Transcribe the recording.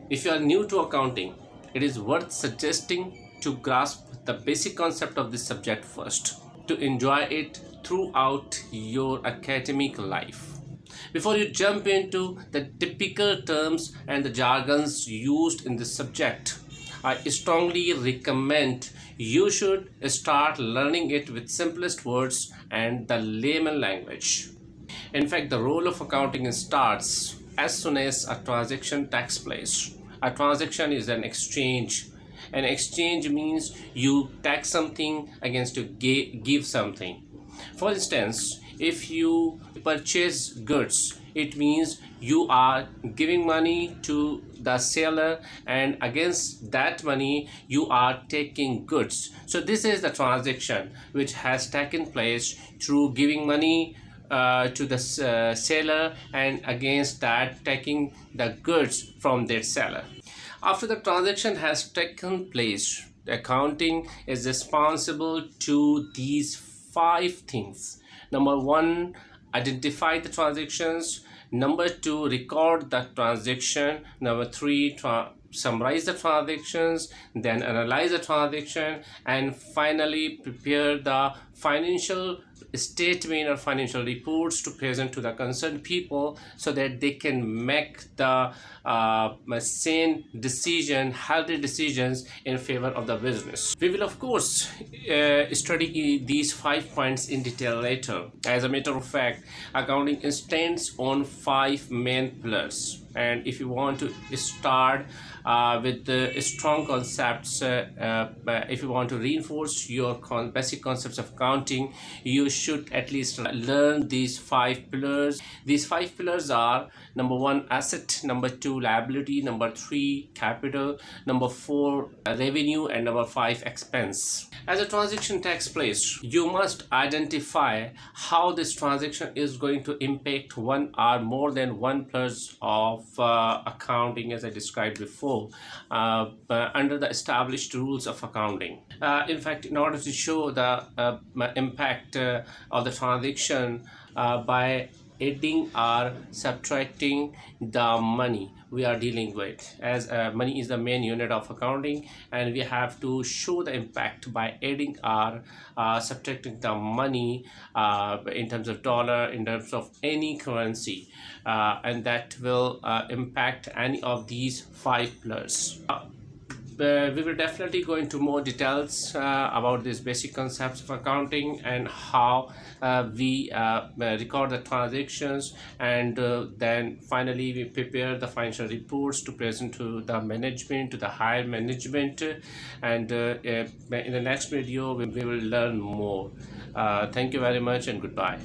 If you are new to accounting, it is worth suggesting to grasp the basic concept of this subject first, to enjoy it throughout your academic life. Before you jump into the typical terms and the jargons used in this subject, I strongly recommend you should start learning it with simplest words and the layman language. In fact, the role of accounting starts as soon as a transaction takes place. A transaction is an exchange. An exchange means you take something against you give something. For instance, if you purchase goods, it means you are giving money to the seller, and against that money you are taking goods. So this is the transaction which has taken place through giving money to the seller, and against that taking the goods from that seller. After the transaction has taken place, the accounting is responsible to these five things. Number one, identify the transactions. Number two, record the transaction. Number three, summarize the transactions, then analyze the transaction, and finally prepare the financial statement or financial reports to present to the concerned people so that they can make the sane decision, healthy decisions in favor of the business. We will of course study these 5 points in detail later. As a matter of fact, accounting stands on 5 main pillars, and if you want to start with the strong concepts, if you want to reinforce your basic concepts of accounting, you should at least learn these 5 pillars. These 5 pillars are: number one, asset; number two, liability; number three, capital; number four, revenue; and number five, expense. As a transaction takes place, you must identify how this transaction is going to impact one or more than one plus of accounting, as I described before, under the established rules of accounting. In fact, in order to show the impact of the transaction by adding or subtracting the money we are dealing with, as money is the main unit of accounting, and we have to show the impact by adding or subtracting the money in terms of dollar, in terms of any currency, and that will impact any of these 5 pillars. We will definitely go into more details about these basic concepts of accounting and how we record the transactions, and then finally we prepare the financial reports to present to the management, to the higher management, and in the next video we will learn more. Thank you very much and goodbye.